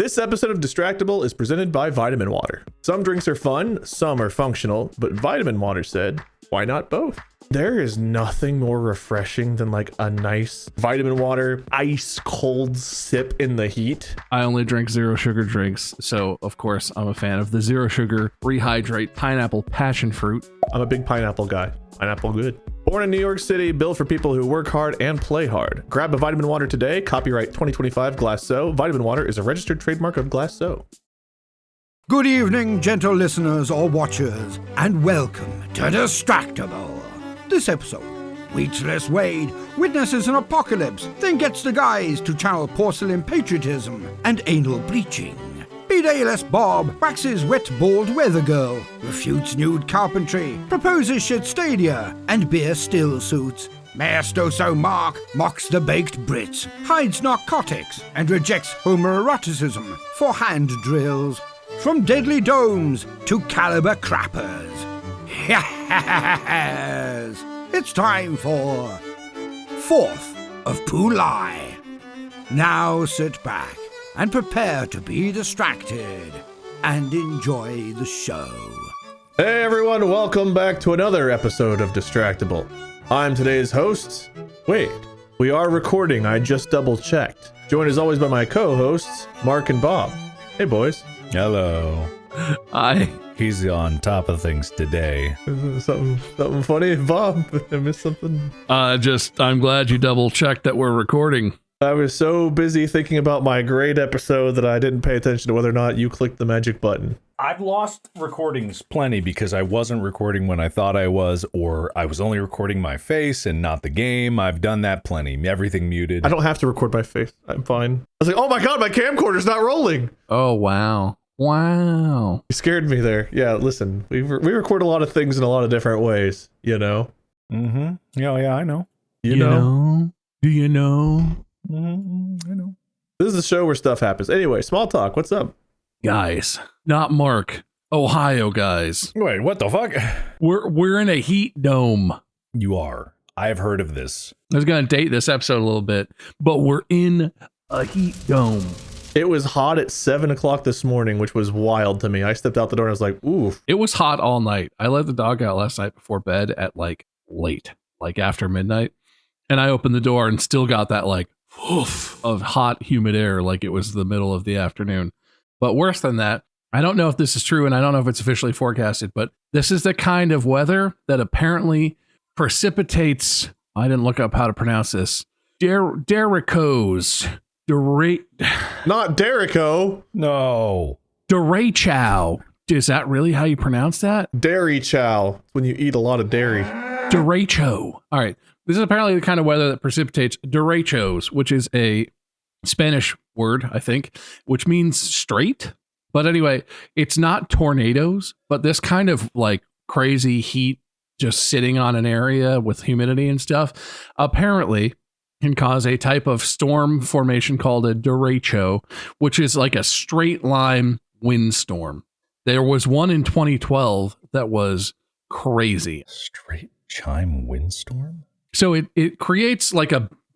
This episode of Distractible is presented by vitaminwater. Some drinks are fun, some are functional, but vitaminwater said, why not both? There is nothing more refreshing than like a nice vitaminwater ice cold sip in the heat. I only drink zero sugar drinks, so of course I'm a fan of the zero sugar rehydrate pineapple passion fruit. I'm a big pineapple guy. Pineapple good. Born in New York City, built for people who work hard and play hard. Grab a vitaminwater today. Copyright 2025 Glasso. Vitaminwater is a registered trademark of Glasso. Good evening, gentle listeners or watchers, and welcome to Distractible. This episode, Wheatless Wade witnesses an apocalypse, then gets the guys to channel porcelain patriotism and anal bleaching. B-Dayless Bob waxes wet bald weather girl, refutes nude carpentry, proposes shit stadia and beer still suits. Mayor Stoso Mark mocks the baked Brits, hides narcotics and rejects homoeroticism for hand drills. From deadly domes to caliber crappers. Yes! It's time for 4th of Poo-ly. Now sit back and prepare to be distracted and enjoy the show. Hey everyone, welcome back to another episode of Distractible. I'm today's host. Wait, we are recording, I just double checked. Joined as always by my co-hosts, Mark and Bob. Hey boys. Hello. He's on top of things today. Something funny, Bob? I missed something? I'm glad you double checked that we're recording. I was so busy thinking about my great episode that I didn't pay attention to whether or not you clicked the magic button. I've lost recordings plenty because I wasn't recording when I thought I was, or I was only recording my face and not the game. I've done that plenty. Everything muted. I don't have to record my face. I'm fine. I was like, oh my god, my camcorder's not rolling. Oh, wow. Wow. You scared me there. Yeah, listen, we record a lot of things in a lot of different ways, you know? Mm-hmm. Yeah, I know. You know? Do you know? I know. This is the show where stuff happens. Anyway, small talk. What's up? Guys, not Mark. Ohio guys. Wait, what the fuck? We're in a heat dome. You are. I've heard of this. I was going to date this episode a little bit, but we're in a heat dome. It was hot at 7 o'clock this morning, which was wild to me. I stepped out the door and I was like, oof. It was hot all night. I let the dog out last night before bed at late, after midnight. And I opened the door and still got that oof of hot, humid air like it was the middle of the afternoon. But worse than that, I don't know if this is true and I don't know if it's officially forecasted, but this is the kind of weather that apparently precipitates, I didn't look up how to pronounce this, derechoes. Not Derico. No. Derecho. Is that really how you pronounce that? Dairy chow. When you eat a lot of dairy. Derecho. All right. This is apparently the kind of weather that precipitates derechos, which is a Spanish word, I think, which means straight. But anyway, it's not tornadoes, but this kind of crazy heat just sitting on an area with humidity and stuff apparently can cause a type of storm formation called a derecho, which is like a straight line windstorm. There was one in 2012 that was crazy. Straight-line windstorm? So it creates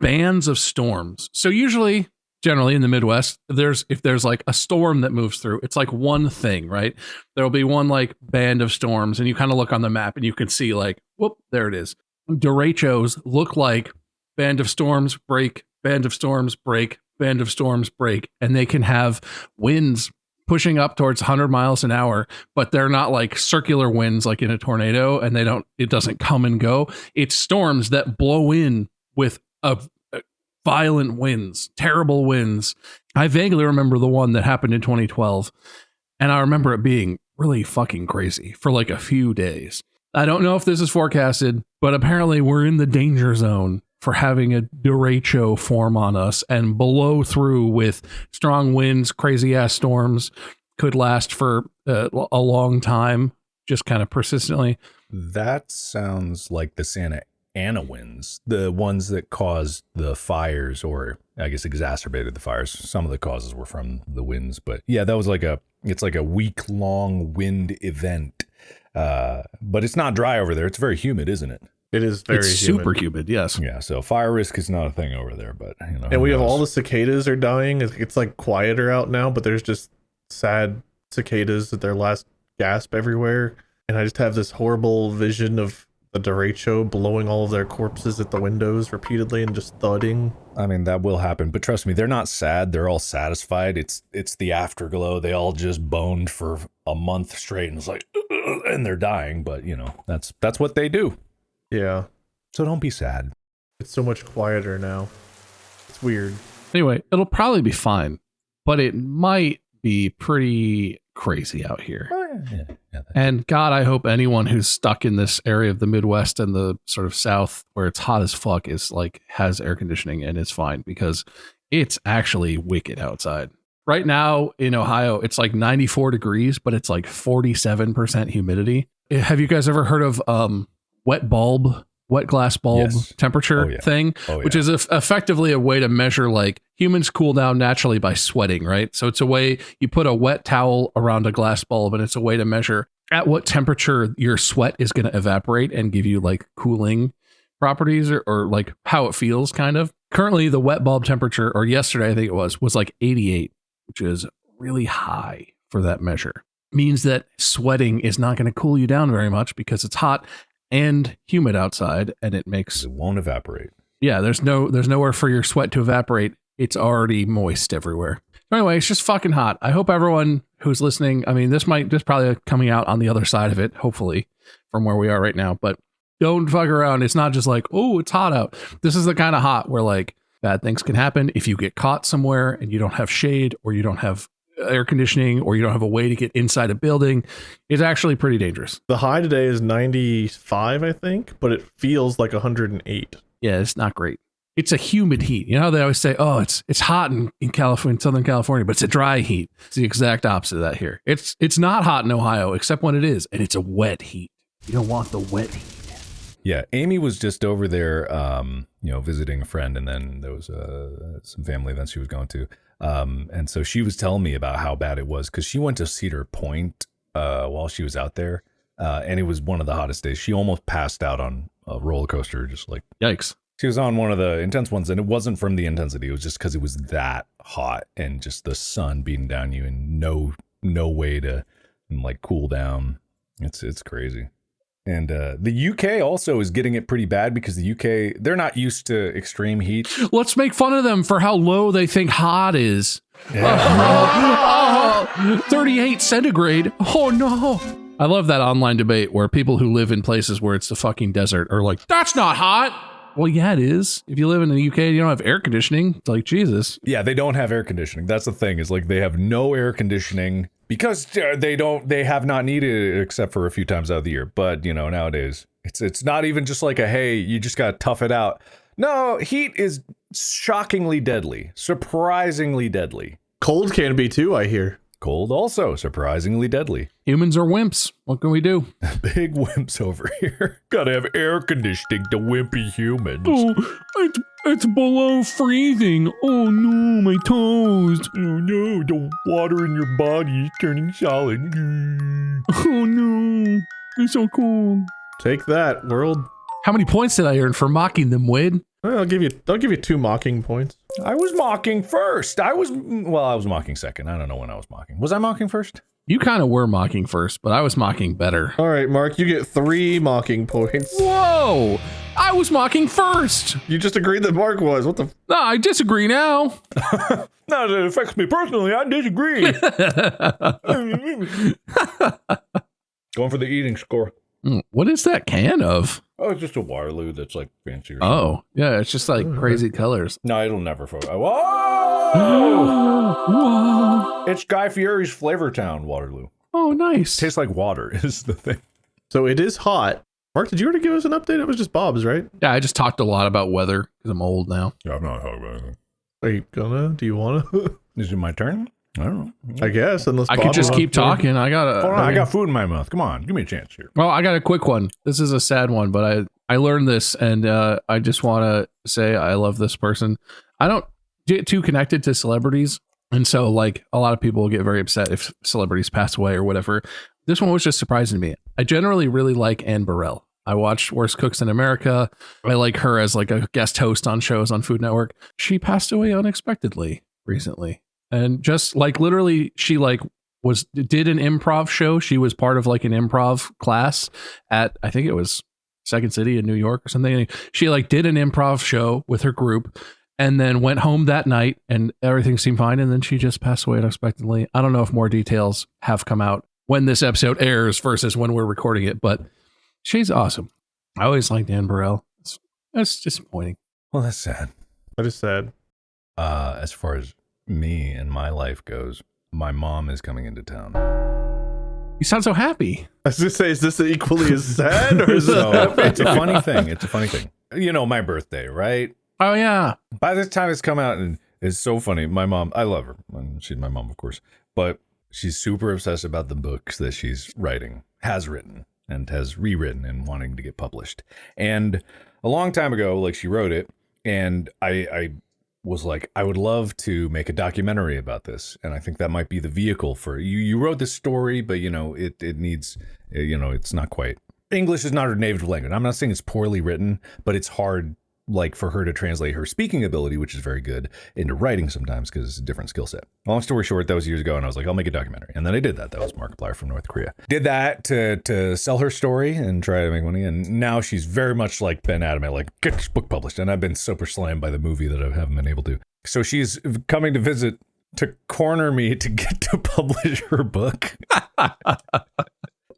bands of storms. So generally in the Midwest, if there's a storm that moves through, it's one thing, right? There'll be one band of storms and you kind of look on the map and you can see whoop, there it is. Derechos look like band of storms break, band of storms break, band of storms break, and they can have winds pushing up towards 100 miles an hour, but they're not circular winds like in a tornado, and it doesn't come and go. It's storms that blow in with violent winds, terrible winds. I vaguely remember the one that happened in 2012, and I remember it being really fucking crazy for a few days. I don't know if this is forecasted, but apparently we're in the danger zone for having a derecho form on us and blow through with strong winds, crazy ass storms, could last for a long time, just kind of persistently. That sounds like the Santa Ana winds, the ones that caused the fires, or I guess exacerbated the fires. Some of the causes were from the winds, but yeah, that was it's like a week-long wind event. But it's not dry over there. It's very humid, isn't it? It is very it's humid. super humid. Yes. Yeah, so fire risk is not a thing over there, but you know. And we have all the cicadas are dying. It's like quieter out now, but there's just sad cicadas at their last gasp everywhere. And I just have this horrible vision of the derecho blowing all of their corpses at the windows repeatedly and just thudding. I mean, that will happen, but trust me, they're not sad. They're all satisfied. It's the afterglow. They all just boned for a month straight, and it's like, and they're dying. But you know, that's what they do. Yeah. So don't be sad. It's so much quieter now. It's weird. Anyway, it'll probably be fine, but it might be pretty crazy out here. Yeah, And God, I hope anyone who's stuck in this area of the Midwest and the sort of South where it's hot as fuck is like has air conditioning and it's fine, because it's actually wicked outside. Right now in Ohio, it's like 94 degrees, but it's like 47% humidity. Have you guys ever heard of wet glass bulb Yes. temperature thing, which is effectively a way to measure, like, humans cool down naturally by sweating, right? So it's a way you put a wet towel around a glass bulb, and it's a way to measure at what temperature your sweat is going to evaporate and give you like cooling properties or like how it feels kind of. Currently the wet bulb temperature, or yesterday I think it was like 88, which is really high for that measure. Means that sweating is not going to cool you down very much because it's hot and humid outside, and it won't evaporate. Yeah, there's nowhere for your sweat to evaporate. It's already moist everywhere. Anyway, it's just fucking hot. I hope everyone who's listening, I mean, this probably coming out on the other side of it, hopefully, from where we are right now, but don't fuck around. It's not just like, oh, it's hot out. This is the kind of hot where like bad things can happen if you get caught somewhere and you don't have shade, or you don't have air conditioning, or you don't have a way to get inside a building. It's actually pretty dangerous. The high today is 95, I think, but it feels like 108. Yeah, it's not great. It's a humid heat. You know how they always say, oh, it's hot in California, Southern California, but it's a dry heat. It's the exact opposite of that here. It's not hot in Ohio, except when it is, and it's a wet heat. You don't want the wet heat. Yeah, Amy was just over there, visiting a friend, and then there was some family events she was going to. And so she was telling me about how bad it was, because she went to Cedar Point while she was out there, and it was one of the hottest days. She almost passed out on a roller coaster, just like, yikes. She was on one of the intense ones, and it wasn't from the intensity. It was just because it was that hot and just the sun beating down you and no way to like cool down. It's crazy. And the UK also is getting it pretty bad, because the UK, they're not used to extreme heat. Let's make fun of them for how low they think hot is. Yeah. 38 centigrade. Oh no. I love that online debate where people who live in places where it's the fucking desert are like, that's not hot. Well, yeah, it is. If you live in the UK, you don't have air conditioning. It's like, Jesus. Yeah, they don't have air conditioning. That's the thing, is like they have no air conditioning because they have not needed it except for a few times out of the year. But, you know, nowadays it's not even just like hey, you just got to tough it out. No, heat is shockingly deadly, surprisingly deadly. Cold can be too, I hear. Cold also surprisingly deadly. Humans are wimps. What can we do? Big wimps over here. Gotta have air conditioning to wimpy humans. Oh, it's below freezing. Oh no, my toes. Oh no, the water in your body is turning solid. Oh no, it's so cold. Take that, world. How many points did I earn for mocking them, Wade? Well, I'll give you 2 mocking points. I was mocking first. I was mocking second. I don't know when I was mocking. Was I mocking first? You kind of were mocking first, but I was mocking better. All right, Mark, you get 3 mocking points. Whoa! I was mocking first. You just agreed that Mark was. What the? No, I disagree now. No, it affects me personally. I disagree. Going for the eating score. What is that can of? Oh, it's just a Waterloo that's like fancier. Oh, yeah, it's just like crazy colors. No, it'll never. Whoa! Whoa! It's Guy Fieri's Flavortown Waterloo. Oh, nice. Tastes like water is the thing. So it is hot. Mark, did you already give us an update? It was just Bob's, right? Yeah, I just talked a lot about weather because I'm old now. Yeah, I'm not talking about anything. Are you gonna? Do you wanna? Is it my turn? I don't know. I guess, unless I Bob could just wants keep to. talking. I I got food in my mouth. Come on, give me a chance here. Well, I got a quick one. This is a sad one, but I learned this, and I just want to say I love this person. I don't get too connected to celebrities, and so like a lot of people get very upset if celebrities pass away or whatever. This one was just surprising to me. I generally really like Anne Burrell. I watch Worst Cooks in America. I like her as like a guest host on shows on Food Network. She passed away unexpectedly recently. And just like literally she like did an improv show. She was part of like an improv class at, I think it was Second City in New York or something. She like did an improv show with her group and then went home that night and everything seemed fine. And then she just passed away unexpectedly. I don't know if more details have come out when this episode airs versus when we're recording it, but she's awesome. I always liked Dan Burrell. That's disappointing. Well, that's sad. That is sad. As far as me and my life goes, my mom is coming into town. You sound so happy. I was going to say, is this equally as sad? Or is It's a funny thing. It's a funny thing. You know, my birthday, right? Oh, yeah. By the time it's come out, and it's so funny. My mom, I love her. She's my mom, of course. But she's super obsessed about the books that she's writing, has written, and has rewritten and wanting to get published. And a long time ago, like she wrote it, and I was like, I would love to make a documentary about this. And I think that might be the vehicle for you. You wrote this story, but you know, it needs, you know, it's not quite, English is not her native language. I'm not saying it's poorly written, but it's hard, like for her to translate her speaking ability, which is very good, into writing sometimes because it's a different skill set. Long story short, that was years ago, and I was like, I'll make a documentary. And then I did that. That was Markiplier from North Korea. Did that to sell her story and try to make money. And now she's very much like been adamant, like, get this book published. And I've been super slammed by the movie that I haven't been able to. So she's coming to visit to corner me to get to publish her book.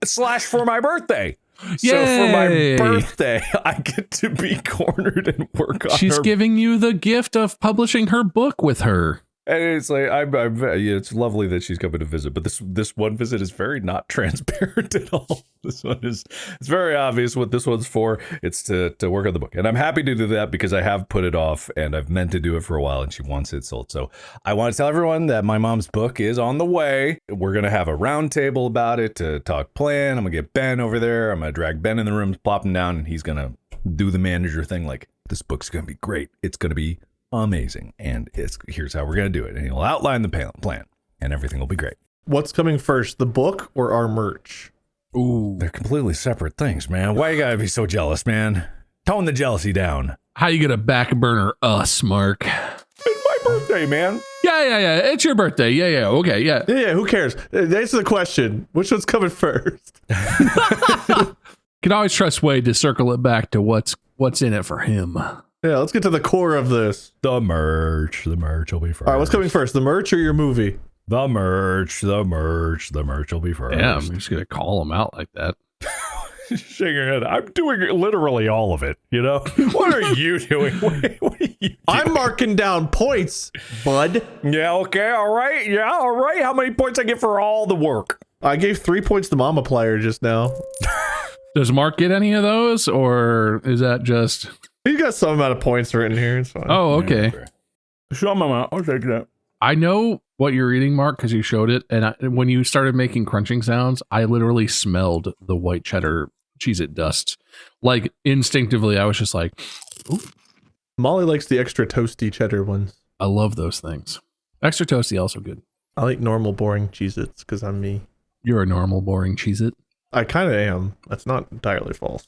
/ for my birthday. Yay! So for my birthday, I get to be cornered and work on She's her. giving you the gift of publishing her book with her. And it's like, yeah, it's lovely that she's coming to visit, but this one visit is very not transparent at all. This one it's very obvious what this one's for. It's to work on the book. And I'm happy to do that because I have put it off and I've meant to do it for a while and she wants it sold. So I want to tell everyone that my mom's book is on the way. We're going to have a round table about it to talk plan. I'm going to get Ben over there. I'm going to drag Ben in the room, plop him down, and he's going to do the manager thing. Like, this book's going to be great. It's going to be amazing, and here's how we're gonna do it, and he'll outline the plan, and everything will be great. What's coming first, the book or our merch? Ooh, They're completely separate things, man. Why you gotta be so jealous, man? Tone the jealousy down. how you gonna back burner us, Mark? It's my birthday, man. Yeah. It's your birthday. Yeah. Okay, yeah. Yeah, who cares? Answer the question. Which one's coming first? Can always trust Wade to circle it back to what's in it for him. Yeah, let's get to the core of this. The merch will be first. All right, what's coming first, the merch or your movie? The merch will be first. Yeah, I'm just gonna call him out like that. Shaking your head. I'm doing literally all of it, you know? What are you doing? What are you doing? I'm marking down points, bud. Yeah, okay, all right. Yeah, all right. How many points I get for all the work? I gave 3 points to Mama Player just now. Does Mark get any of those, or is that just... He's got some amount of points written here. It's fine. Oh, okay. Some amount. I'll take that. I know what you're eating, Mark, because you showed it. And when you started making crunching sounds, I literally smelled the white cheddar Cheez-It dust. Like, instinctively, I was just like, ooh. Molly likes the extra toasty cheddar ones. I love those things. Extra toasty, also good. I like normal, boring Cheez-Its because I'm me. You're a normal, boring Cheez-It. I kind of am. That's not entirely false.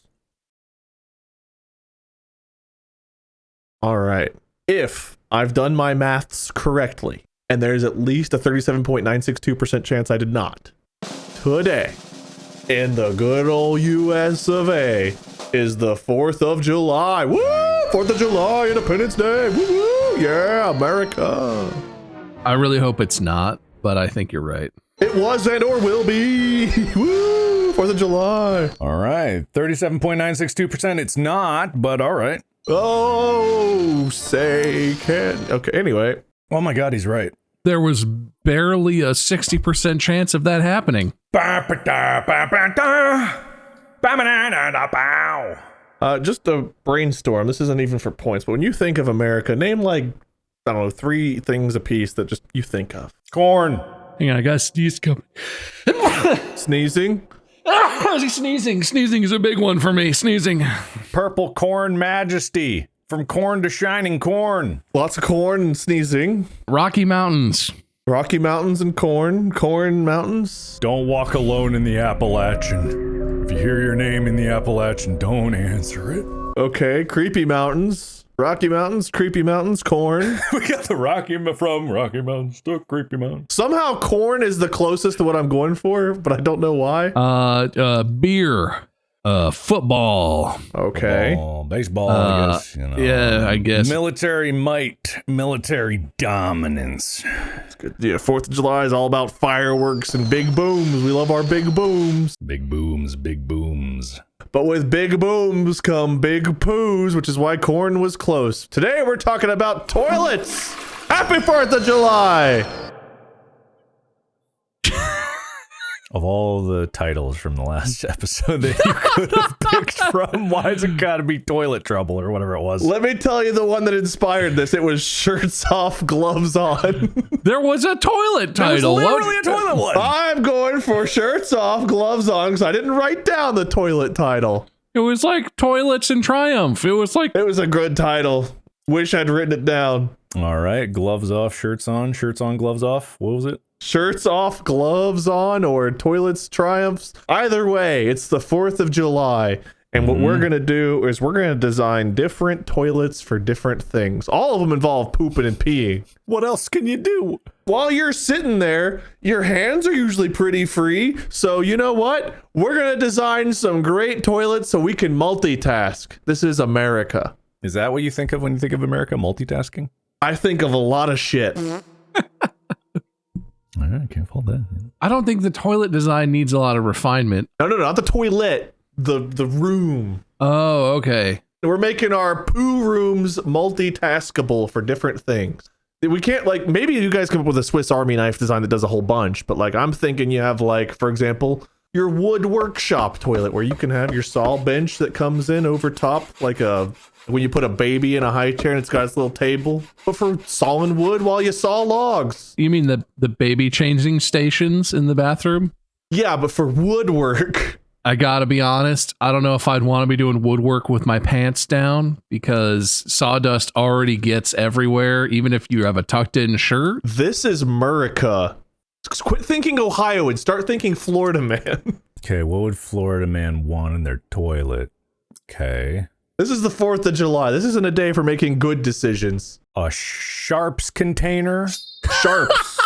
All right. If I've done my maths correctly, and there's at least a 37.962% chance I did not, today, in the good old US of A, is the 4th of July. Woo! 4th of July, Independence Day. Woo! Woo! Yeah, America. I really hope it's not, but I think you're right. It was and or will be. Woo! 4th of July. All right. 37.962%. It's not, but all right. Oh, say can. Okay, anyway. Oh my God, he's right. There was barely a 60% chance of that happening. Just a brainstorm. This isn't even for points, but when you think of America, name like, I don't know, 3 things a piece that just you think of. Corn. Hang on, I got a sneeze coming. Sneezing. Is he sneezing? Sneezing is a big one for me. Sneezing. Purple corn majesty. From corn to shining corn. Lots of corn and sneezing. Rocky Mountains. Rocky Mountains and corn. Corn mountains. Don't walk alone in the Appalachian. If you hear your name in the Appalachian, don't answer it. Okay, creepy mountains. Rocky Mountains, creepy mountains, corn. We got the from Rocky Mountains to Creepy Mountains. Somehow corn is the closest to what I'm going for, but I don't know why. Beer. Football. Okay. Football, baseball, I guess. Yeah, I guess. Military might, military dominance. It's good. Yeah, 4th of July is all about fireworks and big booms. We love our big booms. Big booms, big booms. But with big booms come big poos, which is why corn was close. Today we're talking about toilets. Happy 4th of July. Of all the titles from the last episode that you could have picked from, why's it gotta be toilet trouble or whatever it was? Let me tell you the one that inspired this. It was shirts off, gloves on. There was a toilet title. There was literally a toilet one. I'm going for shirts off, gloves on, because I didn't write down the toilet title. It was like Toilets in Triumph. It was like... It was a good title. Wish I'd written it down. All right, gloves off, shirts on, gloves off. What was it? Shirts off, gloves on, or toilets triumphs. Either way, it's the 4th of July. And what we're going to do is we're going to design different toilets for different things. All of them involve pooping and peeing. What else can you do? While you're sitting there, your hands are usually pretty free. So you know what? We're going to design some great toilets so we can multitask. This is America. Is that what you think of when you think of America? Multitasking? I think of a lot of shit. All right, I can't fault that. I don't think the toilet design needs a lot of refinement. No, not the toilet. The room. Oh, okay. We're making our poo rooms multitaskable for different things. We can't, like, maybe you guys come up with a Swiss Army knife design that does a whole bunch, but like I'm thinking you have, like, for example, your wood workshop toilet where you can have your saw bench that comes in over top, like when you put a baby in a high chair and it's got its little table, but for sawing wood while you saw logs. You mean the baby changing stations in the bathroom? Yeah, but for woodwork. I gotta be honest, I don't know if I'd want to be doing woodwork with my pants down because sawdust already gets everywhere, even if you have a tucked in shirt. This is Murica. Quit thinking Ohio and start thinking Florida man. Okay, what would Florida man want in their toilet? Okay. This is the 4th of July. This isn't a day for making good decisions. A sharps container? Sharps.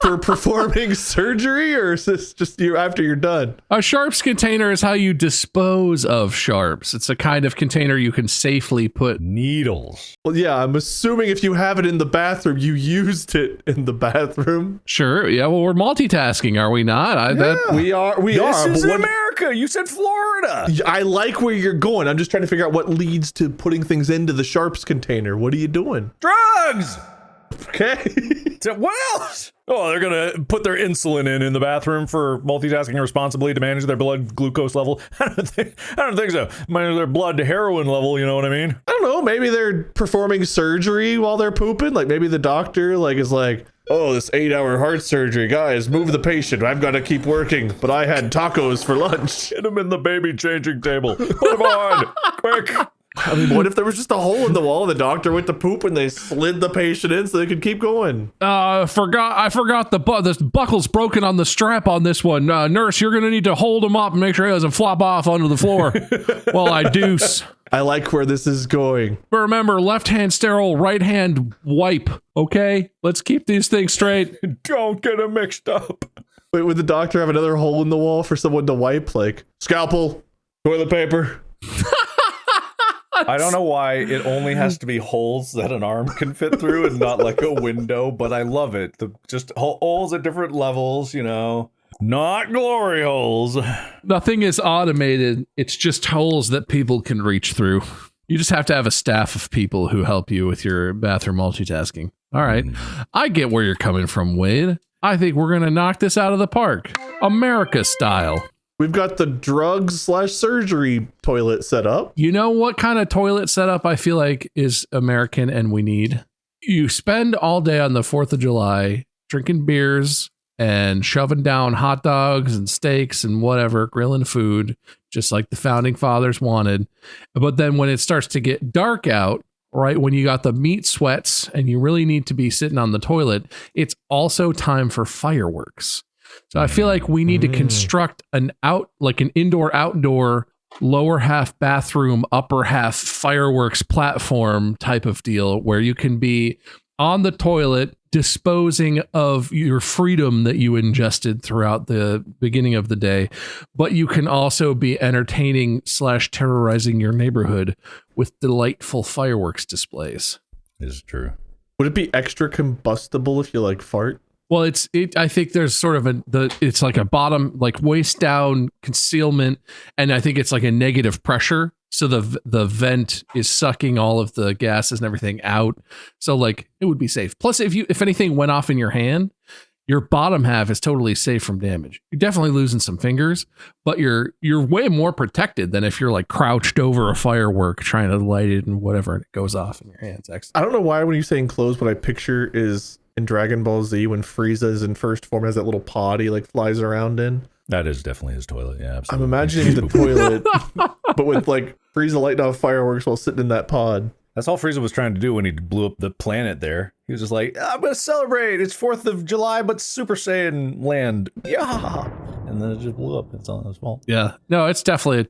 For performing surgery, or is this just you after you're done? A sharps container is how you dispose of sharps. It's a kind of container you can safely put Needles. Well, yeah, I'm assuming if you have it in the bathroom, you used it in the bathroom. Sure. Yeah. Well, we're multitasking, are we not? We are. This is but America. You said Florida. I like where you're going. I'm just trying to figure out what leads to putting things into the sharps container. What are you doing? Drugs. Okay. What else? Oh, they're gonna put their insulin in the bathroom for multitasking responsibly to manage their blood glucose level. I don't think so. Manage their blood to heroin level. You know what I mean? I don't know. Maybe they're performing surgery while they're pooping. Like maybe the doctor is like, oh, this 8-hour heart surgery, guys, move the patient. I've got to keep working, but I had tacos for lunch. Get him in the baby changing table. Put him on, quick. I mean, what if there was just a hole in the wall and the doctor went to poop and they slid the patient in so they could keep going? I forgot the buckle's broken on the strap on this one. Nurse, you're gonna need to hold him up and make sure he doesn't flop off onto the floor while I deuce. I like where this is going. But remember, left hand sterile, right hand wipe. Okay, let's keep these things straight. Don't get them mixed up. Wait, would the doctor have another hole in the wall for someone to wipe? Like scalpel, toilet paper. I don't know why it only has to be holes that an arm can fit through and not like a window, but I love it. Just holes at different levels, you know. Not glory holes. Nothing is automated. It's just holes that people can reach through. You just have to have a staff of people who help you with your bathroom multitasking. All right. I get where you're coming from, Wade. I think we're going to knock this out of the park. America style. We've got the drugs/surgery toilet set up. You know what kind of toilet setup I feel like is American and we need? You spend all day on the 4th of July drinking beers and shoving down hot dogs and steaks and whatever, grilling food, just like the founding fathers wanted. But then when it starts to get dark out, right, when you got the meat sweats and you really need to be sitting on the toilet, it's also time for fireworks. So I feel like we need to construct an indoor-outdoor lower half bathroom, upper half fireworks platform type of deal where you can be on the toilet disposing of your freedom that you ingested throughout the beginning of the day, but you can also be entertaining / terrorizing your neighborhood with delightful fireworks displays. This is true. Would it be extra combustible if you like fart? Well, I think there's sort of it's like a bottom, like waist down concealment. And I think it's like a negative pressure. So the vent is sucking all of the gases and everything out. So like it would be safe. Plus, if anything went off in your hand, your bottom half is totally safe from damage. You're definitely losing some fingers, but you're way more protected than if you're like crouched over a firework trying to light it and whatever, and it goes off in your hands. I don't know why when you say enclosed, what I picture is in Dragon Ball Z when Frieza is in first form, has that little pod he like flies around in. That is definitely his toilet. Yeah, absolutely. I'm imagining the toilet, but with like Frieza lighting off fireworks while sitting in that pod. That's all Frieza was trying to do when he blew up the planet there. He was just like, I'm going to celebrate. It's 4th of July, but Super Saiyan land. Yeah. And then it just blew up. It's all his fault. Yeah. No, he's definitely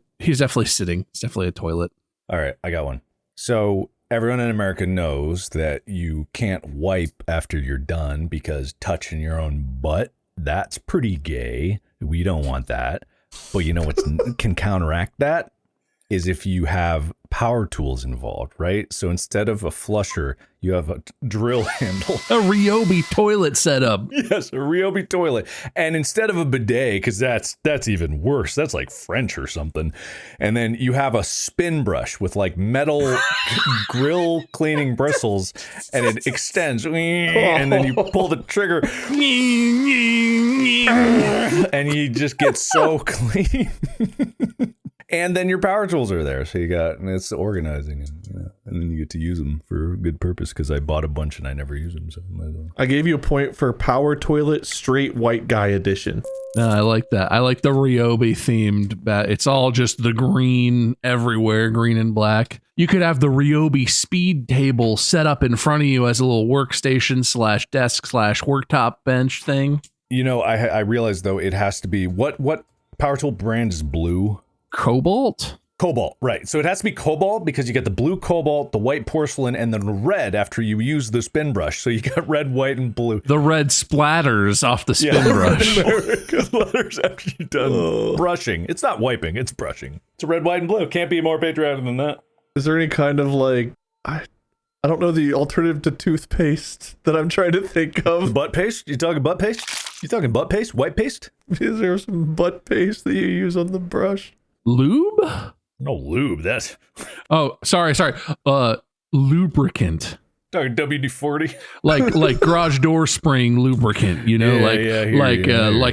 sitting. It's definitely a toilet. All right. I got one. So everyone in America knows that you can't wipe after you're done because touching your own butt, that's pretty gay. We don't want that. But you know what can counteract that? Is if you have power tools involved, right? So instead of a flusher, you have a drill handle. A Ryobi toilet setup. Yes, a Ryobi toilet. And instead of a bidet, because that's even worse. That's like French or something. And then you have a spin brush with like metal grill cleaning bristles, and it extends. And then you pull the trigger. And you just get so clean. And then your power tools are there, so and it's organizing, and then you get to use them for a good purpose. Because I bought a bunch and I never use them, so might as well. I gave you a point for power toilet, straight white guy edition. I like that. I like the Ryobi themed. It's all just the green everywhere, green and black. You could have the Ryobi speed table set up in front of you as a little workstation / desk / worktop bench thing. You know, I realized though it has to be what power tool brand is blue. Cobalt, right. So it has to be cobalt because you get the blue cobalt, the white porcelain, and then red after you use the spin brush. So you got red, white, and blue. The red splatters off the spin brush. Letters after you're done brushing. It's not wiping, it's brushing. It's a red, white, and blue. Can't be more patriotic than that. Is there any kind of like, I don't know the alternative to toothpaste that I'm trying to think of? Butt paste? You talking butt paste? You talking butt paste? White paste? Is there some butt paste that you use on the brush? Lube? No lube. That's. Oh, sorry. Lubricant. Talking WD-40. like garage door spring lubricant. You know,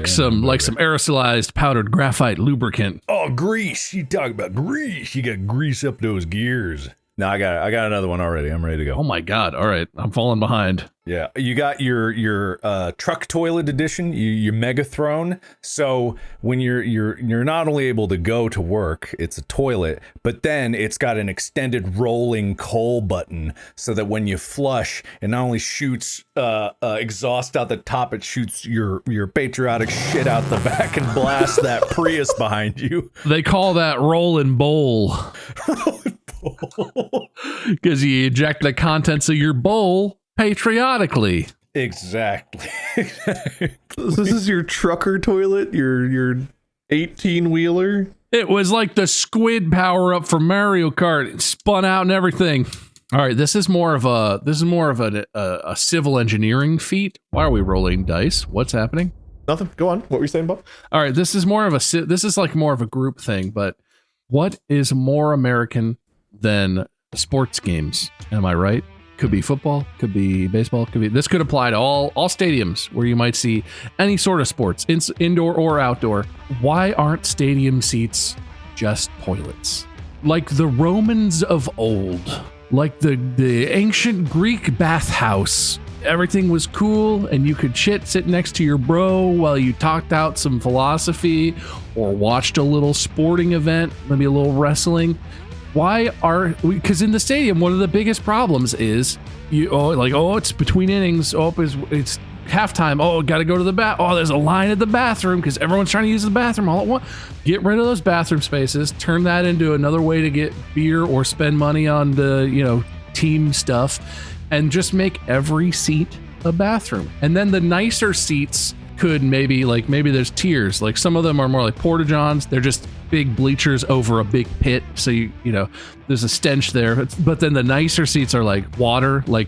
some aerosolized powdered graphite lubricant. Oh, grease. You talking about grease? You got grease up those gears. No, I got another one already. I'm ready to go. Oh my God. All right. I'm falling behind. Yeah. You got your truck toilet edition, your Megathrone. So when you're not only able to go to work, it's a toilet, but then it's got an extended rolling coal button so that when you flush, it not only shoots exhaust out the top, it shoots your patriotic shit out the back and blasts that Prius behind you. They call that rolling bowl. Because you eject the contents of your bowl patriotically. Exactly. This is your trucker toilet, your 18-wheeler. It was like the squid power up from Mario Kart. It spun out and everything. All right, this is more of a civil engineering feat. Why are we rolling dice? What's happening? Nothing. Go on. What were you saying, Bob? All right, this is more of a group thing. But what is more American than sports games? Am I right? Could be football, could be baseball, this could apply to all stadiums where you might see any sort of sports, indoor or outdoor. Why aren't stadium seats just toilets? Like the Romans of old, like the ancient Greek bathhouse. Everything was cool and you could sit next to your bro while you talked out some philosophy or watched a little sporting event, maybe a little wrestling. Because in the stadium, one of the biggest problems is it's between innings. It's halftime. Oh, got to go to the bath. Oh, there's a line at the bathroom because everyone's trying to use the bathroom all at once. Get rid of those bathroom spaces. Turn that into another way to get beer or spend money on the, team stuff, and just make every seat a bathroom. And then the nicer seats could maybe there's tiers. Like some of them are more like porta-johns. They're just big bleachers over a big pit. So you there's a stench there. But then the nicer seats are like water, what's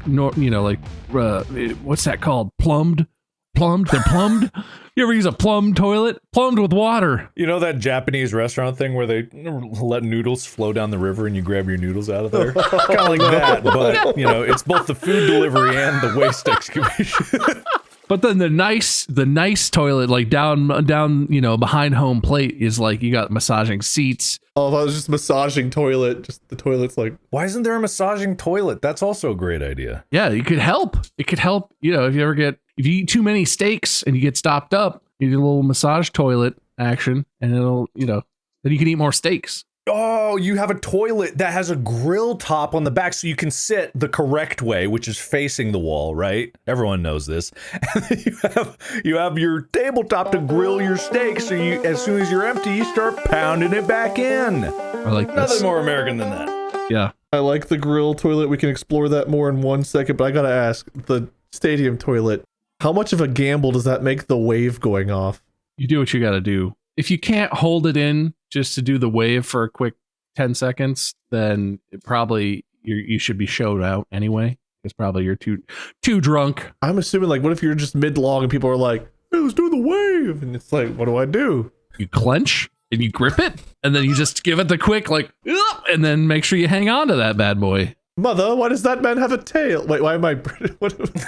that called? Plumbed. They're plumbed. You ever use a plumbed toilet? Plumbed with water. You know that Japanese restaurant thing where they let noodles flow down the river and you grab your noodles out of there? Kind of like that, but it's both the food delivery and the waste excavation. But then the nice toilet, like down, behind home plate is like you got massaging seats. Oh, if I was just massaging toilet, just the toilet's like, why isn't there a massaging toilet? That's also a great idea. Yeah, it could help. It could help. If you eat too many steaks and you get stopped up, you get a little massage toilet action, and it'll, then you can eat more steaks. Oh, you have a toilet that has a grill top on the back so you can sit the correct way, which is facing the wall, right? Everyone knows this. And then you have your tabletop to grill your steak, so as soon as you're empty, you start pounding it back in. I like this. Nothing more American than that. Yeah. I like the grill toilet. We can explore that more in 1 second, but I gotta ask, the stadium toilet, how much of a gamble does that make the wave going off? You do what you gotta do. If you can't hold it in just to do the wave for a quick 10 seconds, then you should be showed out anyway. It's probably you're too drunk. I'm assuming, like, what if you're just mid-long and people are like, hey, let's do the wave? And it's like, what do I do? You clench and you grip it, and then you just give it the quick, like, and then make sure you hang on to that bad boy. Mother, why does that man have a tail? Wait, why am I...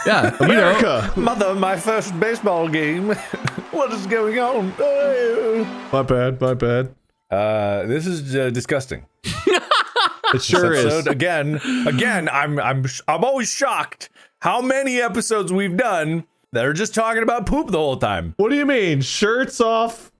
Yeah, America. Mother, my first baseball game. What is going on? My bad. This is disgusting. It sure is. Again, I'm always shocked how many episodes we've done that are just talking about poop the whole time. What do you mean? Shirts off,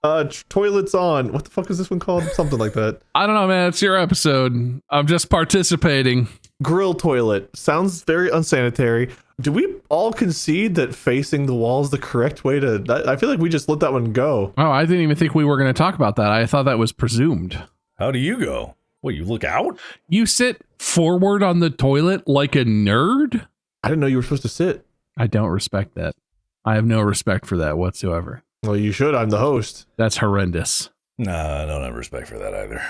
toilets on. What the fuck is this one called? Something like that. I don't know, man. It's your episode. I'm just participating. Grill toilet. Sounds very unsanitary. Do we all concede that facing the wall is the correct way to... I feel like we just let that one go. Oh, I didn't even think we were going to talk about that. I thought that was presumed. How do you go? What, you look out? You sit forward on the toilet like a nerd? I didn't know you were supposed to sit. I don't respect that. I have no respect for that whatsoever. Well, you should. I'm the host. That's horrendous. Nah, I don't have respect for that either.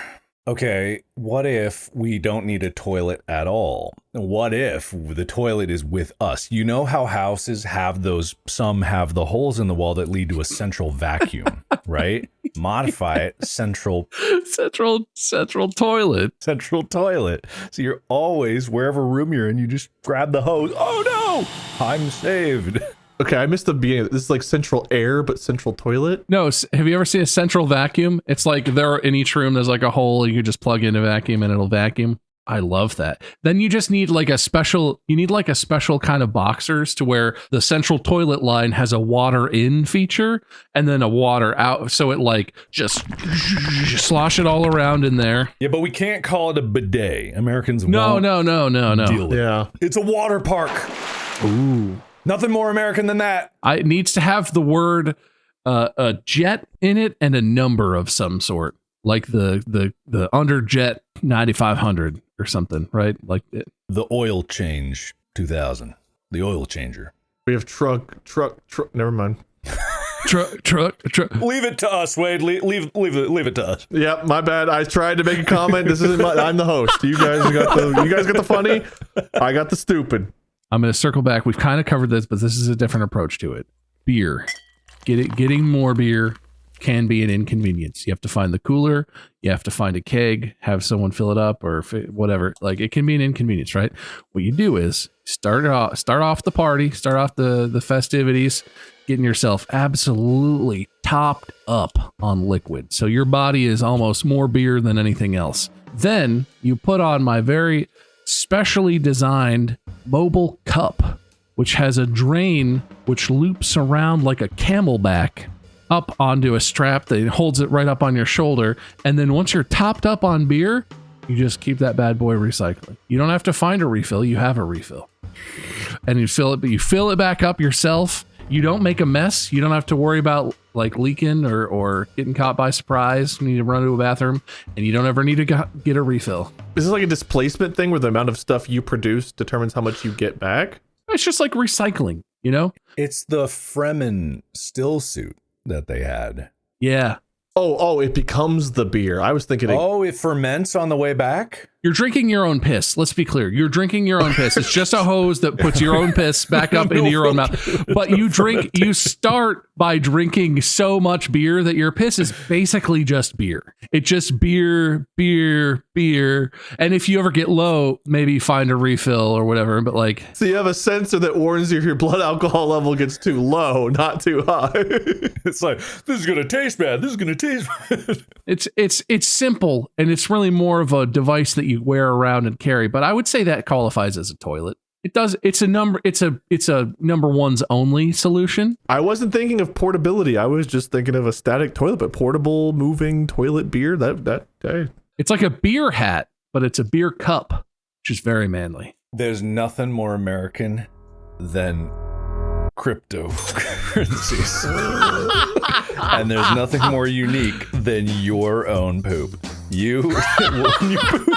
Okay, what if we don't need a toilet at all? What if the toilet is with us? You know how houses have some have the holes in the wall that lead to a central vacuum, right? Modify it, central toilet. Central toilet. So you're always, wherever room you're in, you just grab the hose. Oh no, I'm saved. Okay, I missed the beginning. This is like central air, but central toilet? No, have you ever seen a central vacuum? It's like there in each room, there's like a hole. You just plug in a vacuum and it'll vacuum. I love that. Then you just need like a special kind of boxers to where the central toilet line has a water in feature and then a water out. So it like just slosh it all around in there. Yeah, but we can't call it a bidet. Americans No. deal with Yeah. it. It's a water park. Ooh. Nothing more American than that. It needs to have the word a jet in it and a number of some sort, like the Underjet 9500 or something, right? Like it. The oil change 2000. The oil changer. We have truck. Never mind. Truck. Leave it to us, Wade. Leave it to us. Yep, my bad. I tried to make a comment. This isn't I'm the host. You guys got the funny. I got the stupid. I'm going to circle back. We've kind of covered this, but this is a different approach to it. Beer. Getting more beer can be an inconvenience. You have to find the cooler. You have to find a keg, have someone fill it up or whatever. Like it can be an inconvenience, right? What you do is start off the party, start off the festivities, getting yourself absolutely topped up on liquid. So your body is almost more beer than anything else. Then you put on my very specially designed mobile cup, which has a drain which loops around like a camelback up onto a strap that holds it right up on your shoulder. And then once you're topped up on beer, you just keep that bad boy recycling. You don't have to find a refill. You have a refill. And you fill it back up yourself. You don't make a mess. You don't have to worry about like leaking or getting caught by surprise when you run to a bathroom, and you don't ever need to get a refill. Is this like a displacement thing where the amount of stuff you produce determines how much you get back? It's just like recycling, you know? It's the Fremen still suit that they had. Yeah. Oh, it becomes the beer. I was thinking. Oh, it ferments on the way back? You're drinking your own piss. Let's be clear. You're drinking your own piss. It's just a hose that puts your own piss back up into your own mouth. But you start by drinking so much beer that your piss is basically just beer. It's just beer. And if you ever get low, maybe find a refill or whatever. But like, So you have a sensor that warns you if your blood alcohol level gets too low, not too high. It's like, this is going to taste bad. This is going to taste bad. it's simple, and it's really more of a device that you wear around and carry. But I would say that qualifies as a toilet. It does. It's a number one's only solution. I wasn't thinking of portability. I was just thinking of a static toilet, but portable, moving toilet beer. Hey. It's like a beer hat, but it's a beer cup, which is very manly. There's nothing more American than cryptocurrencies. And there's nothing more unique than your own poop. When you poop,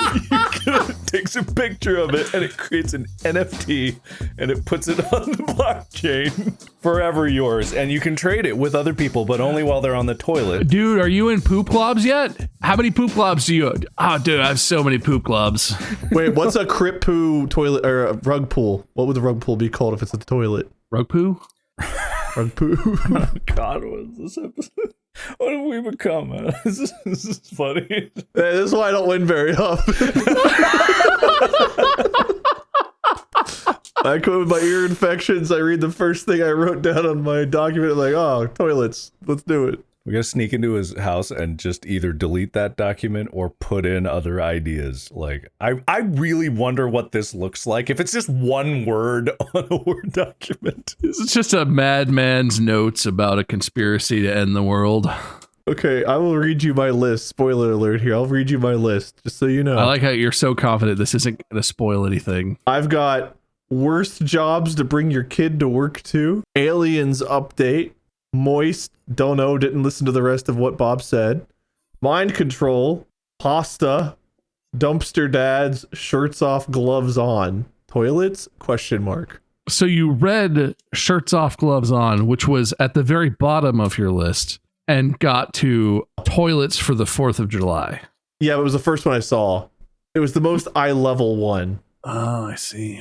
it takes a picture of it and it creates an NFT and it puts it on the blockchain. Forever yours. And you can trade it with other people, but only while they're on the toilet. Dude, are you in poop clubs yet? How many poop clubs do you? Oh, dude, I have so many poop clubs. Wait, what's a crypt poo toilet or a rug pool? What would the rug pool be called if it's a toilet? Rug poo? Rug poo. Oh, God, what is this episode? What have we become? This is funny. Hey, this is why I don't win very often. I come with my ear infections. I read the first thing I wrote down on my document, like, oh, toilets. Let's do it. We gotta sneak into his house and just either delete that document or put in other ideas. Like, I really wonder what this looks like. If it's just one word on a Word document. It's just a madman's notes about a conspiracy to end the world. Okay, I will read you my list. Spoiler alert here. I'll read you my list, just so you know. I like how you're so confident this isn't going to spoil anything. I've got worst jobs to bring your kid to work to, aliens update, moist, don't know, didn't listen to the rest of what Bob said, mind control, pasta, dumpster dads, shirts off, gloves on, toilets, question mark. So you read shirts off, gloves on, which was at the very bottom of your list, and got to toilets for the 4th of July. Yeah, it was the first one I saw. It was the most eye level one. Oh, I see.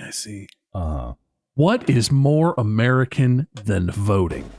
Uh-huh. What is more American than voting?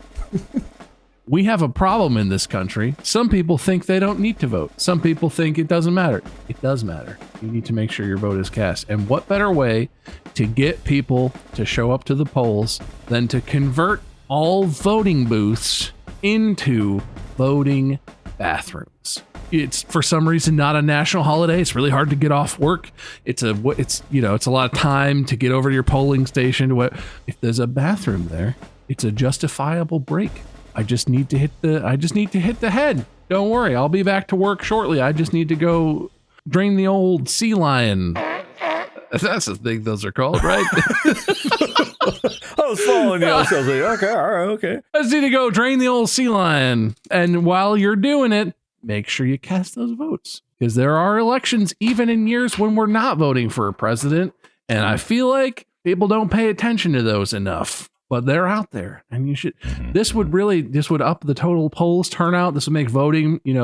We have a problem in this country. Some people think they don't need to vote. Some people think it doesn't matter. It does matter. You need to make sure your vote is cast. And what better way to get people to show up to the polls than to convert all voting booths into voting bathrooms? It's for some reason not a national holiday. It's really hard to get off work. It's a lot of time to get over to your polling station. If there's a bathroom there, it's a justifiable break. I just need to hit the head. Don't worry, I'll be back to work shortly. I just need to go drain the old sea lion. That's the thing those are called, right? I was following you. I was like, okay, all right, okay. I just need to go drain the old sea lion. And while you're doing it, make sure you cast those votes. Because there are elections even in years when we're not voting for a president. And I feel like people don't pay attention to those enough. But they're out there, and you should. This would up the total polls turnout. This would make voting. It's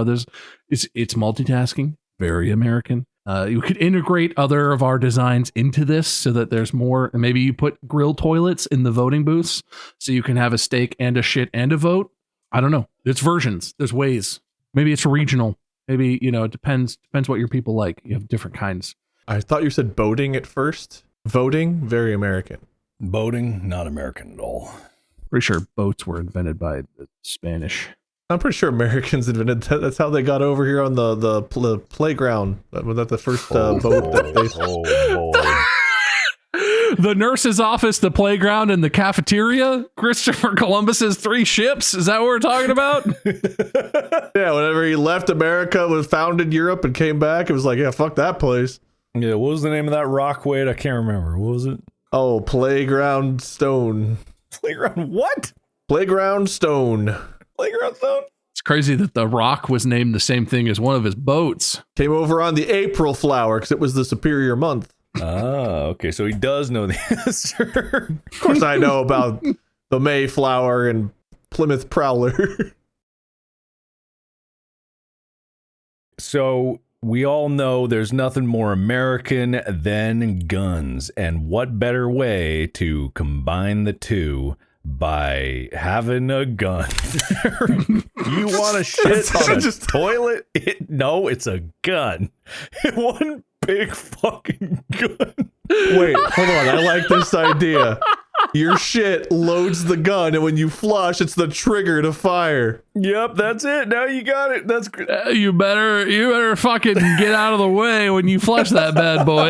multitasking, very American. You could integrate other of our designs into this so that there's more. Maybe you put grill toilets in the voting booths, so you can have a steak and a shit and a vote. I don't know. There's versions. There's ways. Maybe it's regional. Maybe it depends what your people like. You have different kinds. I thought you said boating at first. Voting, very American. Boating, not American at all. Pretty sure boats were invented by the Spanish. I'm pretty sure Americans invented that. That's how they got over here on the playground. Was that the first boat that they... Oh, boy. The nurse's office, the playground, and the cafeteria? Christopher Columbus's 3 ships? Is that what we're talking about? Yeah, whenever he left America, was founded Europe and came back, it was like, yeah, fuck that place. Yeah, what was the name of that rock, Wade? I can't remember. What was it? Oh, Playground Stone. Playground what? Playground Stone. Playground Stone. It's crazy that the Rock was named the same thing as one of his boats. Came over on the April flower because it was the superior month. Oh, okay. So he does know the answer. Of course I know about the Mayflower and Plymouth Prowler. So we all know there's nothing more American than guns. And what better way to combine the two by having a gun? You want to shit on a toilet? No, it's a gun. One big fucking gun. Wait, hold on. I like this idea. Your shit loads the gun, and when you flush, it's the trigger to fire. Yep, that's it. Now you got it. That's great. You better fucking get out of the way when you flush that bad boy.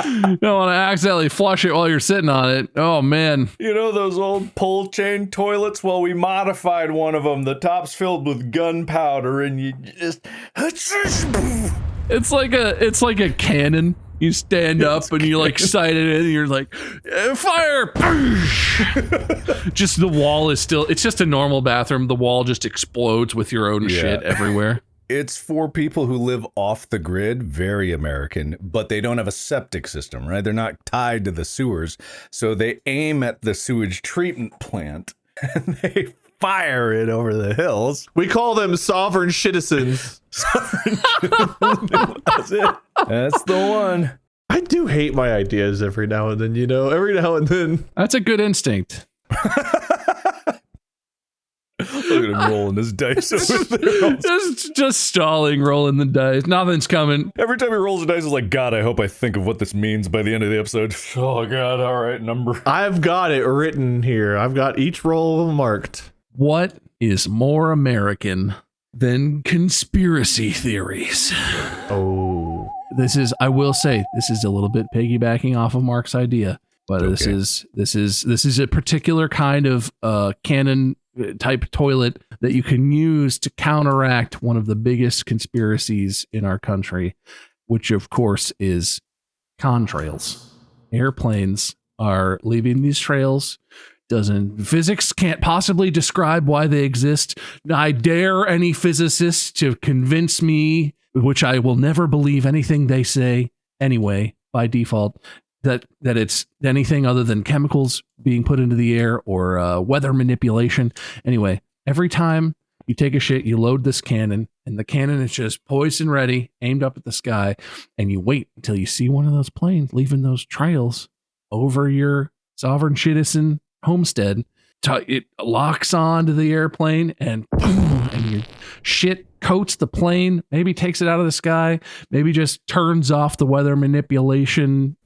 You don't want to accidentally flush it while you're sitting on it. Oh man. You know those old pull chain toilets? Well, we modified one of them. The top's filled with gunpowder, and you just It's like a cannon. You stand up and you like sight it in and you're like, fire! Just the wall is still, it's just a normal bathroom. The wall just explodes with your own shit everywhere. It's for people who live off the grid, very American, but they don't have a septic system, right? They're not tied to the sewers. So they aim at the sewage treatment plant and they fire it over the hills. We call them sovereign citizens. That's it. That's the one. I do hate my ideas every now and then, you know, every now and then. That's a good instinct. Look at him rolling his dice over there. Just stalling, rolling the dice. Nothing's coming. Every time he rolls the dice, he's like, God, I hope I think of what this means by the end of the episode. Oh, God, all right, number. I've got it written here. I've got each roll marked. What is more American than conspiracy theories? Oh. I will say, this is a little bit piggybacking off of Mark's idea, but this is a particular kind of cannon type toilet that you can use to counteract one of the biggest conspiracies in our country, which of course is contrails. Airplanes are leaving these trails. Physics can't possibly describe why they exist. I dare any physicist to convince me, which I will never believe anything they say anyway, by default, that it's anything other than chemicals being put into the air or weather manipulation. Anyway, every time you take a shit, you load this cannon, and the cannon is just poised and ready, aimed up at the sky, and you wait until you see one of those planes leaving those trails over your sovereign citizen homestead. It locks onto the airplane, and boom, and your shit coats the plane, maybe takes it out of the sky, maybe just turns off the weather manipulation,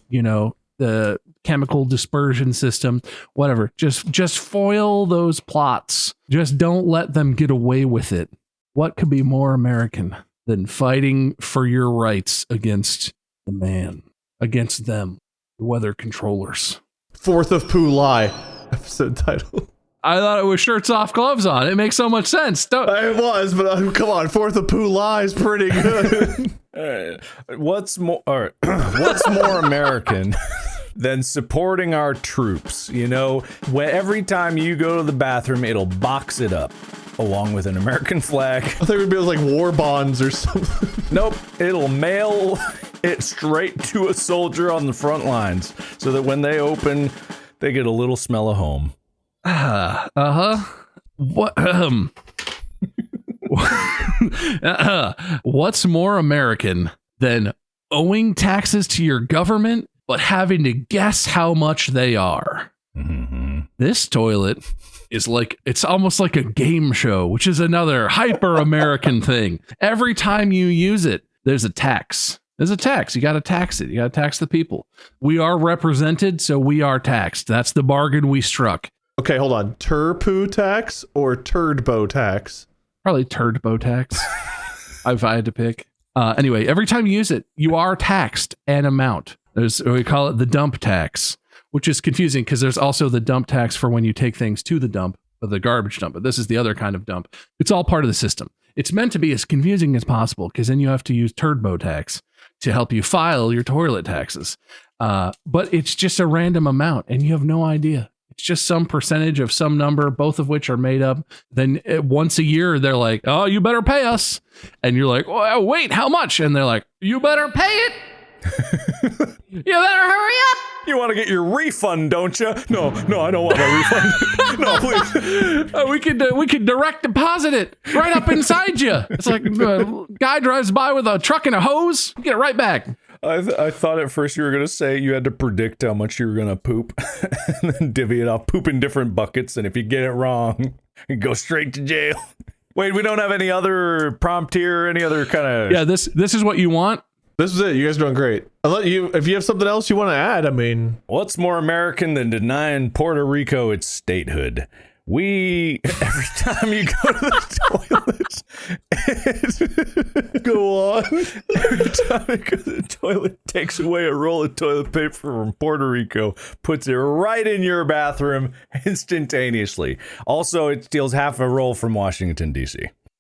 the chemical dispersion system, whatever. Just foil those plots. Just don't let them get away with it. What could be more American than fighting for your rights against the man, against them, the weather controllers? 4th of Poo-ly, episode title. I thought it was shirts off, gloves on. It makes so much sense. It was, but come on, 4th of Poo-ly is pretty good. What's more American than supporting our troops? Every time you go to the bathroom, it'll box it up along with an American flag. I thought it would be like war bonds or something. Nope, it'll mail it straight to a soldier on the front lines so that when they open, they get a little smell of home. What? What's more American than owing taxes to your government, but having to guess how much they are? Mm-hmm. This toilet is it's almost like a game show, which is another hyper American thing. Every time you use it, there's a tax. There's a tax. You got to tax it. You got to tax the people. We are represented, so we are taxed. That's the bargain we struck. Okay, hold on. Turpoo tax or turdbo tax? Probably turdbo tax. If I had to pick. Anyway, every time you use it, you are taxed an amount. We call it the dump tax, which is confusing because there's also the dump tax for when you take things to the dump, or the garbage dump. But this is the other kind of dump. It's all part of the system. It's meant to be as confusing as possible because then you have to use turdbo tax to help you file your toilet taxes. But it's just a random amount and you have no idea. It's just some percentage of some number, both of which are made up. Then once a year, they're like, oh, you better pay us. And you're like, well, wait, how much? And they're like, you better pay it. You better hurry up. You want to get your refund, don't you? No, I don't want my refund. No, please. We could direct deposit it right up inside you. It's like a guy drives by with a truck and a hose. Get it right back. I thought at first you were going to say you had to predict how much you were going to poop and then divvy it up, poop in different buckets. And if you get it wrong, you go straight to jail. Wait, we don't have any other prompt here, any other kind of... Yeah, this is what you want. This is it. You guys are doing great. If you have something else you want to add, I mean... What's more American than denying Puerto Rico its statehood? Every time you go to the toilet, go on. Every time you go to the toilet, takes away a roll of toilet paper from Puerto Rico, puts it right in your bathroom instantaneously. Also, it steals half a roll from Washington, D.C.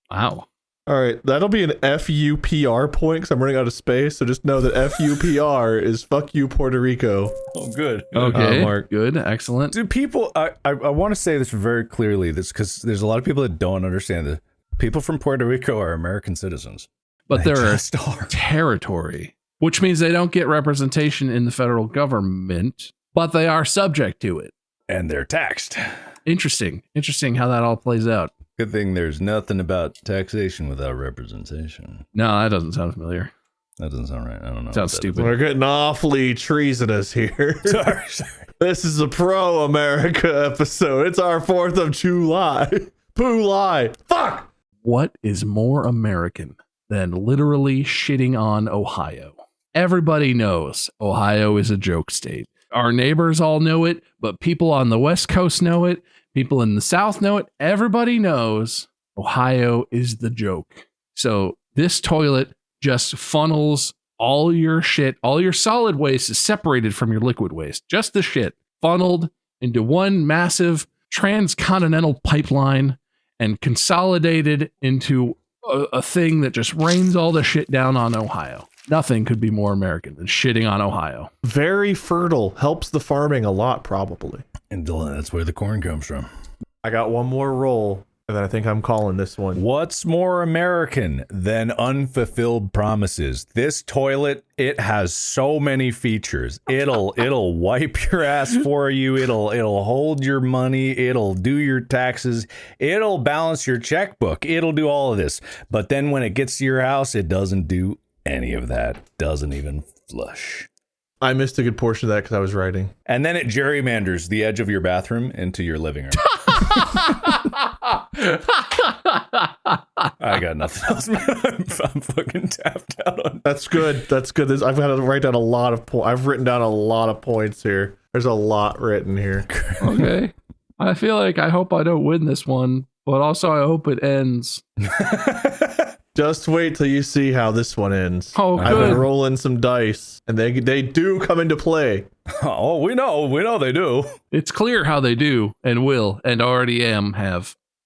Wow. All right, that'll be an FUPR point because I'm running out of space. So just know that FUPR is fuck you, Puerto Rico. Oh, good. Okay, Mark. Good, excellent. Do people, I want to say this very clearly, this because there's a lot of people that don't understand that people from Puerto Rico are American citizens. But they're a just are. territory, which means they don't get representation in the federal government, but they are subject to it. And they're taxed. Interesting how that all plays out. Good thing there's nothing about taxation without representation. No, that doesn't sound familiar. That doesn't sound right. I don't know. Sounds stupid. We're getting awfully treasonous here. Sorry. This is a pro-America episode. It's our 4th of July. Poo-ly. Fuck! What is more American than literally shitting on Ohio? Everybody knows Ohio is a joke state. Our neighbors all know it, but people on the West Coast know it. People in the South know it. Everybody knows Ohio is the joke. So this toilet just funnels all your shit, all your solid waste is separated from your liquid waste. Just the shit funneled into one massive transcontinental pipeline and consolidated into a thing that just rains all the shit down on Ohio. Nothing could be more American than shitting on Ohio. Very fertile. Helps the farming a lot, probably. And that's where the corn comes from. I got one more roll, and then I think I'm calling this one. What's more American than unfulfilled promises? This toilet, it has so many features. It'll wipe your ass for you. It'll hold your money. It'll do your taxes. It'll balance your checkbook. It'll do all of this. But then when it gets to your house, it doesn't do any of that. Doesn't even flush. I missed a good portion of that because I was writing. And then it gerrymanders the edge of your bathroom into your living room. I got nothing else, man. I'm fucking tapped out on. That's good. I've got to write down a lot of points. I've written down a lot of points here. There's a lot written here. Okay. I feel like I hope I don't win this one, but also I hope it ends. Just wait till you see how this one ends. Oh, good. I've been rolling some dice, and they do come into play. Oh, we know they do. It's clear how they do and will and already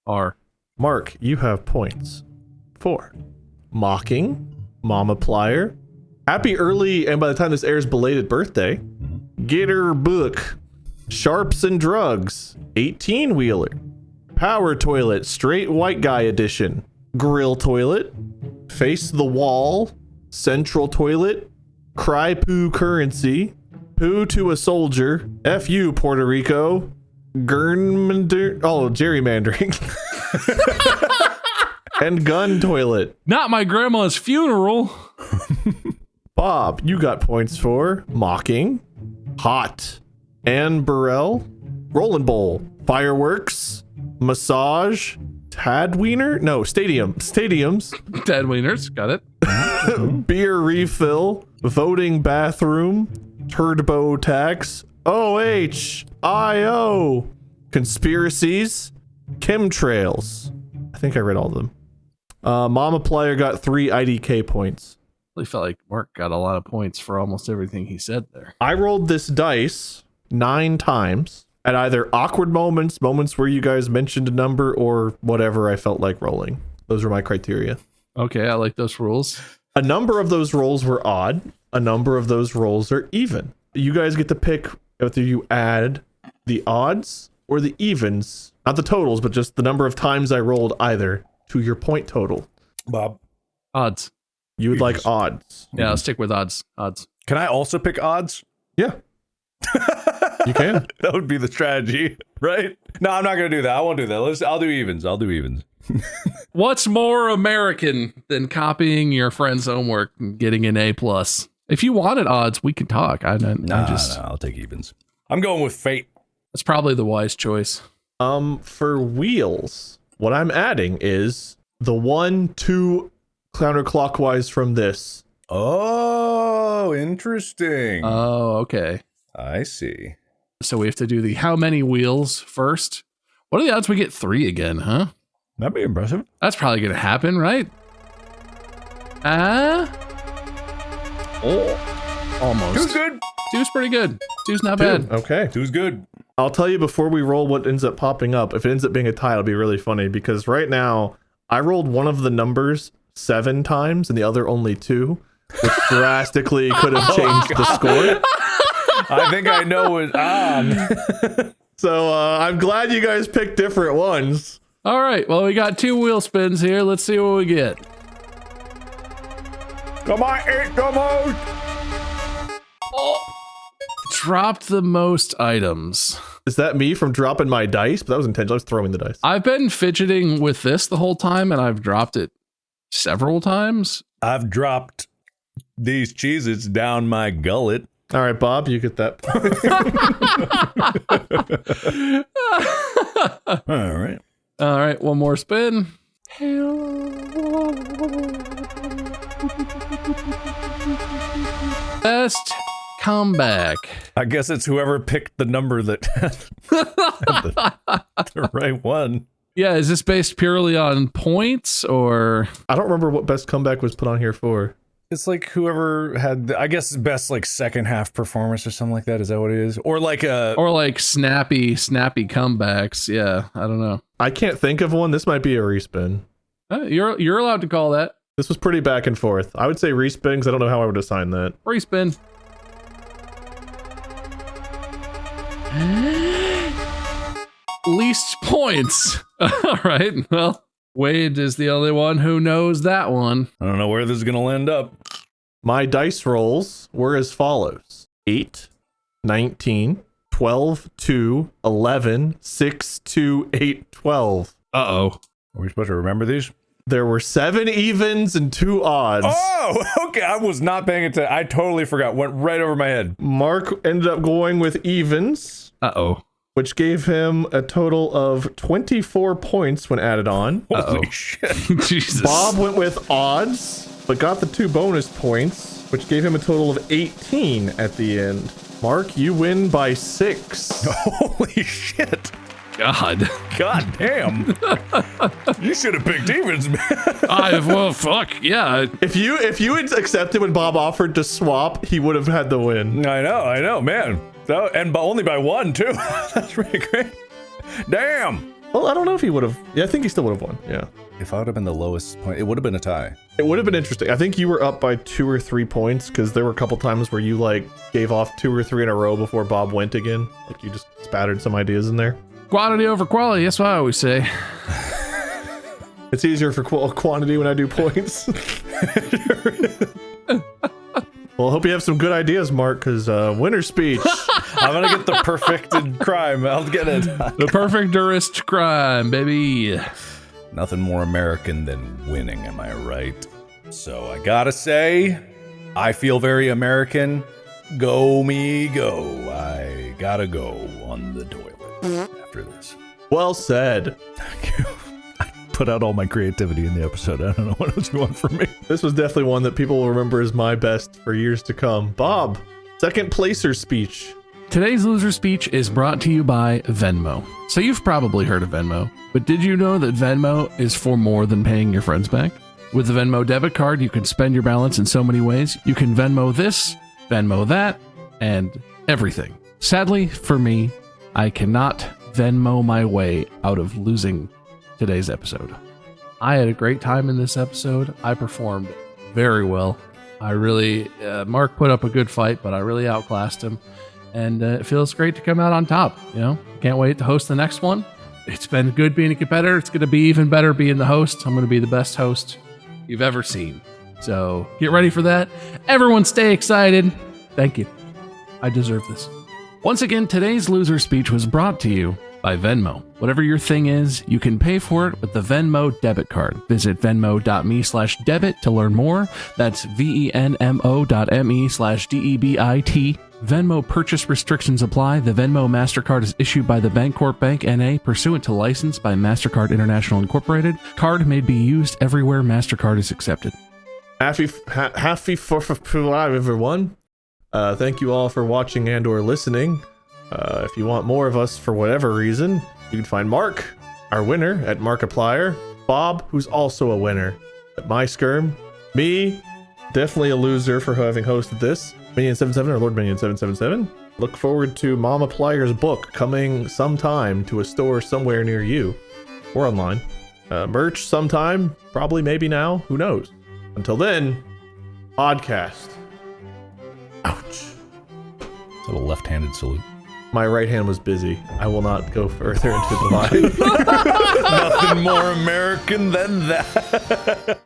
are. Mark, you have points for mocking, mama plier, happy early, and by the time this airs, belated birthday, get her book, sharps and drugs, 18-wheeler, power toilet, straight white guy edition, grill toilet, face the wall, central toilet, cry poo currency, poo to a soldier, F-U Puerto Rico, gerrymandering, and gun toilet. Not my grandma's funeral. Bob, you got points for mocking, hot, Ann Burrell, rolling bowl, fireworks, massage, Tadwiener? No, stadiums. Tadwieners, got it. Beer refill, voting bathroom, turbo tax, OHIO, conspiracies, chemtrails. I think I read all of them. Mama Plier got 3 IDK points. I felt like Mark got a lot of points for almost everything he said there. I rolled this dice 9 times. At either awkward moments where you guys mentioned a number, or whatever I felt like rolling. Those were my criteria. Okay, I like those rules. A number of those rolls were odd. A number of those rolls are even. You guys get to pick whether you add the odds or the evens, not the totals, but just the number of times I rolled either to your point total. Bob. Odds. You would like odds. Yeah, I'll stick with odds. Odds. Can I also pick odds? Yeah. You can. That would be the strategy, right? No, I'm not going to do that. I won't do that. I'll do evens. What's more American than copying your friend's homework and getting an A+? If you wanted odds, we could talk. Nah, I'll take evens. I'm going with fate. That's probably the wise choice. For wheels, what I'm adding is the 1, 2 counterclockwise from this. Oh, interesting. Oh, okay. I see. So we have to do the how many wheels first? What are the odds we get 3 again, huh? That'd be impressive. That's probably going to happen, right? Oh, almost. Two's good. Two's pretty good. Two's not bad. Okay. Two's good. I'll tell you before we roll what ends up popping up. If it ends up being a tie, it'll be really funny because right now I rolled one of the numbers 7 times and the other only 2, which drastically could have changed the score. I think I know what's on. So I'm glad you guys picked different ones. All right. Well, we got 2 wheel spins here. Let's see what we get. Come on, eat the most. Dropped the most items. Is that me from dropping my dice? But that was intentional. I was throwing the dice. I've been fidgeting with this the whole time, and I've dropped it several times. I've dropped these cheeses down my gullet. All right, Bob, you get that point. All right. All right, one more spin. Best comeback. I guess it's whoever picked the number that had the right one. Yeah, is this based purely on points or? I don't remember what best comeback was put on here for. It's like whoever had, I guess, best like second half performance or something like that. Is that what it is? Or like snappy comebacks. Yeah, I don't know. I can't think of one. This might be a respin. You're allowed to call that. This was pretty back and forth. I would say respin because I don't know how I would assign that. Respin. Least points. All right. Well, Wade is the only one who knows that one. I don't know where this is going to end up. My dice rolls were as follows: 8, 19, 12, 2, 11, 6, 2, 8, 12. Uh-oh. Are we supposed to remember these? There were 7 evens and 2 odds. Oh, okay. I was not paying attention. I totally forgot. Went right over my head. Mark ended up going with evens. Uh-oh. Which gave him a total of 24 points when added on. Holy shit. Jesus. Bob went with odds, but got the 2 bonus points, which gave him a total of 18 at the end. Mark, you win by 6. Holy shit. God damn. You should have picked evens, man. Well, fuck, yeah. If you had accepted when Bob offered to swap, he would have had the win. I know, man. So, and only by 1, too. That's really great. Damn. Well, I don't know if he would have. Yeah, I think he still would have won. Yeah. If I would have been the lowest point, it would have been a tie. It would have been interesting. I think you were up by 2 or 3 points because there were a couple times where you like gave off 2 or 3 in a row before Bob went again. Like you just spattered some ideas in there. Quantity over quality, that's what I always say. It's easier for quantity when I do points. Well, I hope you have some good ideas, Mark, because winner speech. I'm going to get the perfected crime. I'll get it. The perfecterest crime, baby. Nothing more American than winning, am I right? So I gotta say, I feel very American. Go me go. I gotta go on the toilet after this. Well said. Thank you. I put out all my creativity in the episode. I don't know what else you want from me. This was definitely one that people will remember as my best for years to come. Bob, second placer speech. Today's loser speech is brought to you by Venmo. So you've probably heard of Venmo, but did you know that Venmo is for more than paying your friends back? With the Venmo debit card, you can spend your balance in so many ways. You can Venmo this, Venmo that, and everything. Sadly, for me, I cannot Venmo my way out of losing today's episode. I had a great time in this episode. I performed very well. I really, Mark put up a good fight, but I really outclassed him. and it feels great to come out on top. Can't wait to host the next one. It's been good being a competitor. It's going to be even better being the host. I'm going to be the best host you've ever seen. So get ready for that. Everyone stay excited. Thank you. I deserve this. Once again, today's loser speech was brought to you by Venmo. Whatever your thing is, you can pay for it with the Venmo debit card. Visit venmo.me/debit to learn more. That's venmo.me/debit. Venmo purchase restrictions apply. The Venmo MasterCard is issued by the Bancorp Bank N.A. pursuant to license by MasterCard International Incorporated. Card may be used everywhere MasterCard is accepted. Happy 4th of July, everyone. Thank you all for watching and or listening. If you want more of us for whatever reason, you can find Mark, our winner, at Markiplier, Bob, who's also a winner, at MySkirm, me, definitely a loser for having hosted this, Minion77 or Lord Minion777. Look forward to Mama Plier's book coming sometime to a store somewhere near you, or online. Merch sometime, probably maybe now, who knows. Until then, podcast. Ouch. A little left-handed salute. My right hand was busy. I will not go further into the line. Nothing more American than that.